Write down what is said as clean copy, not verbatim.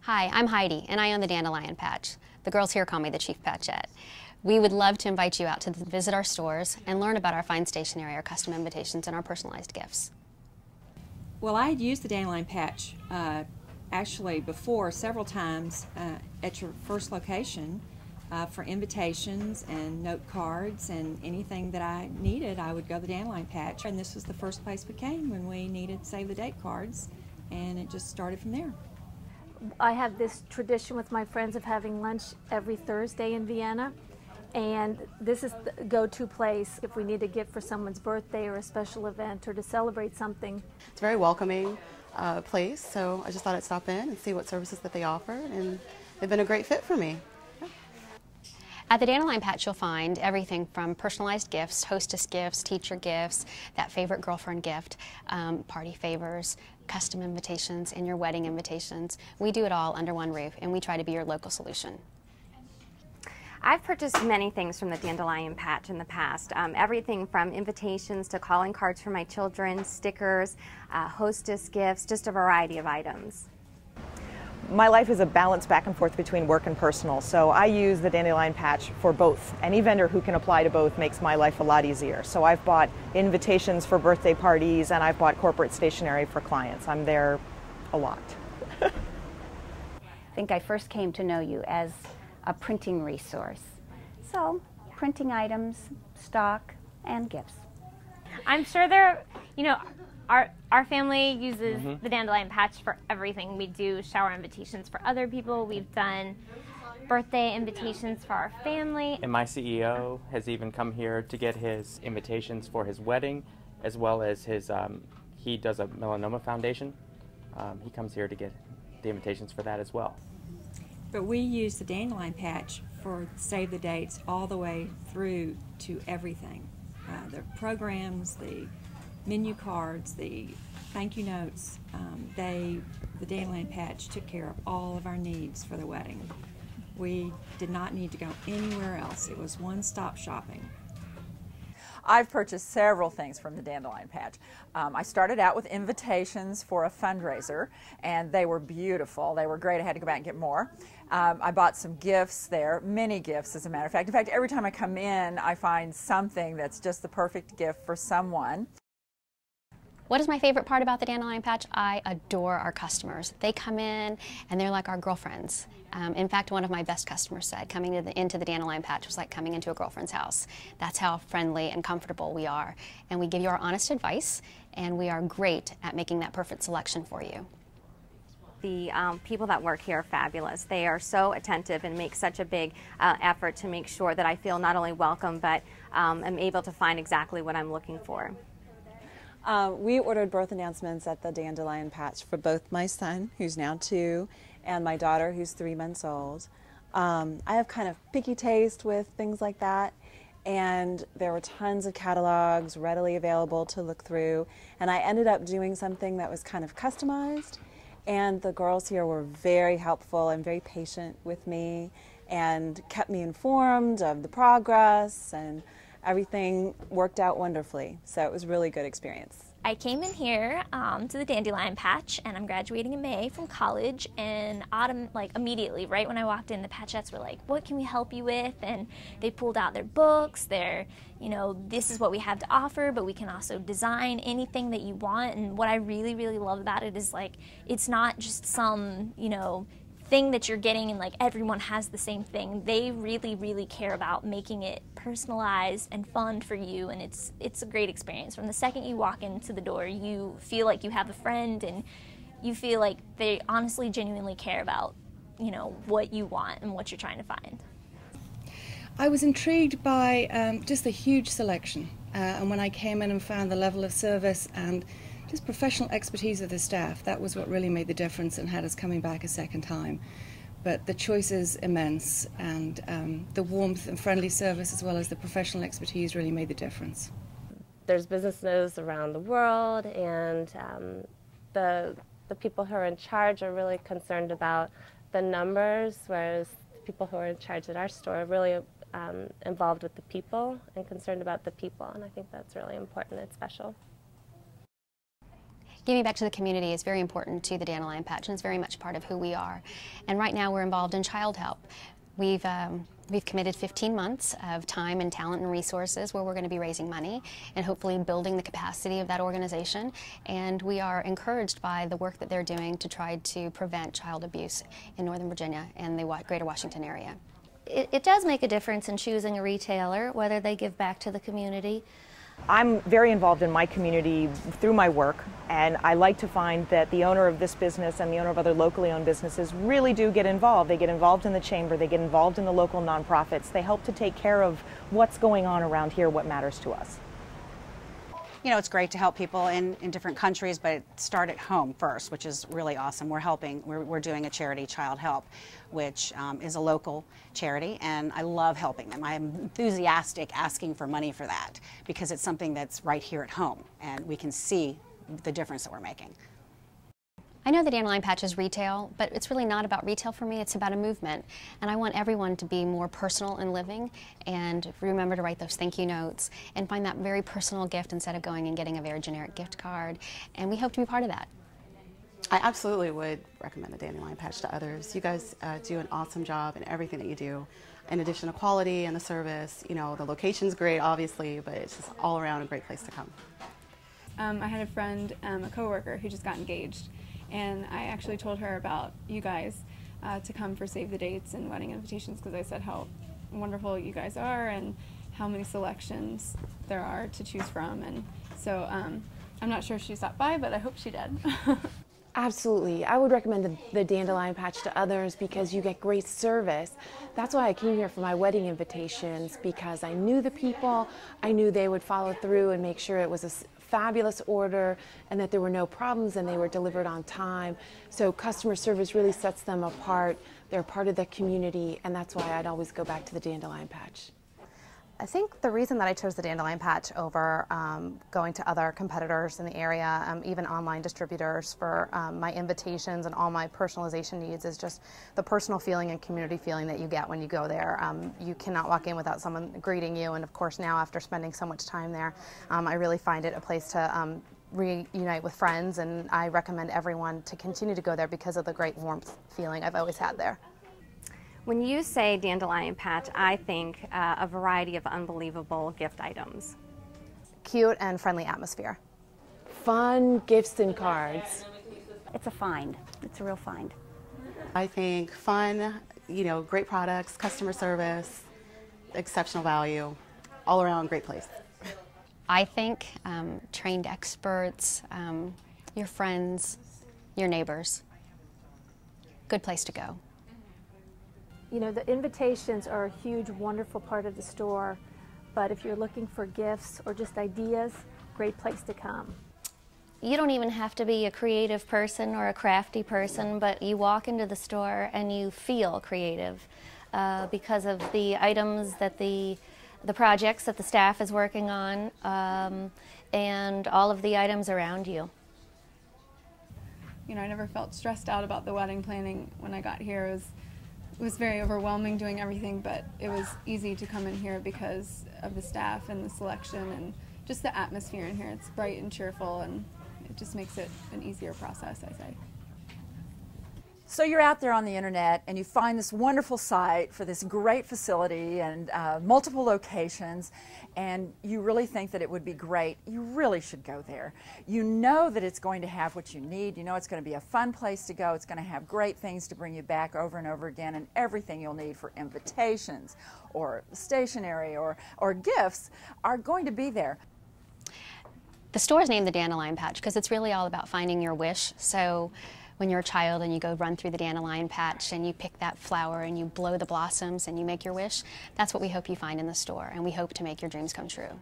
Hi, I'm Heidi, and I own the Dandelion Patch. The girls here call me the Chief Patchette. We would love to invite you out to visit our stores and learn about our fine stationery, our custom invitations, and our personalized gifts. Well, I had used the Dandelion Patch actually before several times at your first location for invitations and note cards and anything that I needed. I would go to the Dandelion Patch, and this was the first place we came when we needed save the date cards, and it just started from there. I have this tradition with my friends of having lunch every Thursday in Vienna, and this is the go-to place if we need a gift for someone's birthday or a special event or to celebrate something. It's a very welcoming place, so I just thought I'd stop in and see what services that they offer, and they've been a great fit for me. At the Dandelion Patch, you'll find everything from personalized gifts, hostess gifts, teacher gifts, that favorite girlfriend gift, party favors, custom invitations, and your wedding invitations. We do it all under one roof, and we try to be your local solution. I've purchased many things from the Dandelion Patch in the past. Everything from invitations to calling cards for my children, stickers, hostess gifts, just a variety of items. My life is a balance back and forth between work and personal, so I use the Dandelion Patch for both. Any vendor who can apply to both makes my life a lot easier. So I've bought invitations for birthday parties and I've bought corporate stationery for clients. I'm there a lot. I think I first came to know you as a printing resource. So, printing items, stock, and gifts. I'm sure our family uses the Dandelion Patch for everything. We do shower invitations for other people. We've done birthday invitations for our family. And my CEO has even come here to get his invitations for his wedding, as well as his, he does a melanoma foundation. He comes here to get the invitations for that as well. But we use the Dandelion Patch for save the dates all the way through to everything. The programs, the menu cards, the thank you notes, the Dandelion Patch took care of all of our needs for the wedding. We did not need to go anywhere else. It was one-stop shopping. I've purchased several things from the Dandelion Patch. I started out with invitations for a fundraiser, and they were beautiful. They were great. I had to go back and get more. I bought some gifts there, many gifts as a matter of fact. In fact, every time I come in, I find something that's just the perfect gift for someone. What is my favorite part about the Dandelion Patch? I adore our customers. They come in and they're like our girlfriends. In fact, one of my best customers said coming into the Dandelion Patch was like coming into a girlfriend's house. That's how friendly and comfortable we are. And we give you our honest advice, and we are great at making that perfect selection for you. The people that work here are fabulous. They are so attentive and make such a big effort to make sure that I feel not only welcome, but am able to find exactly what I'm looking for. We ordered birth announcements at the Dandelion Patch for both my son, who's now 2, and my daughter, who's 3 months old. I have kind of picky taste with things like that, and there were tons of catalogs readily available to look through, and I ended up doing something that was kind of customized, and the girls here were very helpful and very patient with me and kept me informed of the progress, and everything worked out wonderfully, so it was a really good experience. I came in here to the Dandelion Patch, and I'm graduating in May from college, and immediately, right when I walked in, the Patchettes were like, what can we help you with? And they pulled out their books, this is what we have to offer, but we can also design anything that you want. And what I really, really love about it is it's not just some, thing that you're getting and everyone has the same thing. They really, really care about making it personalized and fun for you, and it's a great experience. From the second you walk into the door, you feel like you have a friend, and you feel like they honestly, genuinely care about, what you want and what you're trying to find. I was intrigued by just the huge selection, and when I came in and found the level of service and just professional expertise of the staff, that was what really made the difference and had us coming back a second time. But the choice is immense, and the warmth and friendly service as well as the professional expertise really made the difference. There's businesses around the world, and the people who are in charge are really concerned about the numbers, whereas the people who are in charge at our store are really involved with the people and concerned about the people, and I think that's really important and special. Giving back to the community is very important to the Dandelion Patch, and it's very much part of who we are. And right now we're involved in child help. We've committed 15 months of time and talent and resources where we're going to be raising money and hopefully building the capacity of that organization. And we are encouraged by the work that they're doing to try to prevent child abuse in Northern Virginia and the greater Washington area. It does make a difference in choosing a retailer, whether they give back to the community. I'm very involved in my community through my work, and I like to find that the owner of this business and the owner of other locally owned businesses really do get involved. They get involved in the chamber, they get involved in the local nonprofits. They help to take care of what's going on around here, what matters to us. You know, it's great to help people in different countries, but start at home first, which is really awesome. We're doing a charity, Child Help, which is a local charity, and I love helping them. I'm enthusiastic asking for money for that because it's something that's right here at home, and we can see the difference that we're making. I know the Dandelion Patch is retail, but it's really not about retail for me, it's about a movement. And I want everyone to be more personal in living and remember to write those thank you notes and find that very personal gift instead of going and getting a very generic gift card. And we hope to be part of that. I absolutely would recommend the Dandelion Patch to others. You guys do an awesome job in everything that you do. In addition to quality and the service, you know, the location's great, obviously, but it's just all around a great place to come. I had a friend, a coworker, who just got engaged. And I actually told her about you guys to come for save the dates and wedding invitations because I said how wonderful you guys are and how many selections there are to choose from. And so I'm not sure if she stopped by, but I hope she did. Absolutely. I would recommend the Dandelion Patch to others because you get great service. That's why I came here for my wedding invitations, because I knew the people, I knew they would follow through and make sure it was a fabulous order and that there were no problems and they were delivered on time. So customer service really sets them apart. They're part of the community, and that's why I'd always go back to the Dandelion Patch. I think the reason that I chose the Dandelion Patch over going to other competitors in the area, even online distributors for my invitations and all my personalization needs, is just the personal feeling and community feeling that you get when you go there. You cannot walk in without someone greeting you, and of course now after spending so much time there, I really find it a place to reunite with friends, and I recommend everyone to continue to go there because of the great warmth feeling I've always had there. When you say Dandelion Patch, I think a variety of unbelievable gift items. Cute and friendly atmosphere. Fun gifts and cards. It's a find. It's a real find. I think fun, you know, great products, customer service, exceptional value, all around great place. I think trained experts, your friends, your neighbors, good place to go. You know, the invitations are a huge, wonderful part of the store, but if you're looking for gifts or just ideas, great place to come. You don't even have to be a creative person or a crafty person, but you walk into the store and you feel creative because of the items that the projects that the staff is working on and all of the items around you. You know, I never felt stressed out about the wedding planning when I got here. It was very overwhelming doing everything, but it was easy to come in here because of the staff and the selection and just the atmosphere in here. It's bright and cheerful, and it just makes it an easier process, I say. So you're out there on the internet and you find this wonderful site for this great facility and multiple locations, and you really think that it would be great. You really should go there. You know that it's going to have what you need. You know it's going to be a fun place to go. It's going to have great things to bring you back over and over again, and everything you'll need for invitations or stationery or gifts are going to be there. The store is named the Dandelion Patch because it's really all about finding your wish. So when you're a child and you go run through the Dandelion Patch and you pick that flower and you blow the blossoms and you make your wish, that's what we hope you find in the store, and we hope to make your dreams come true.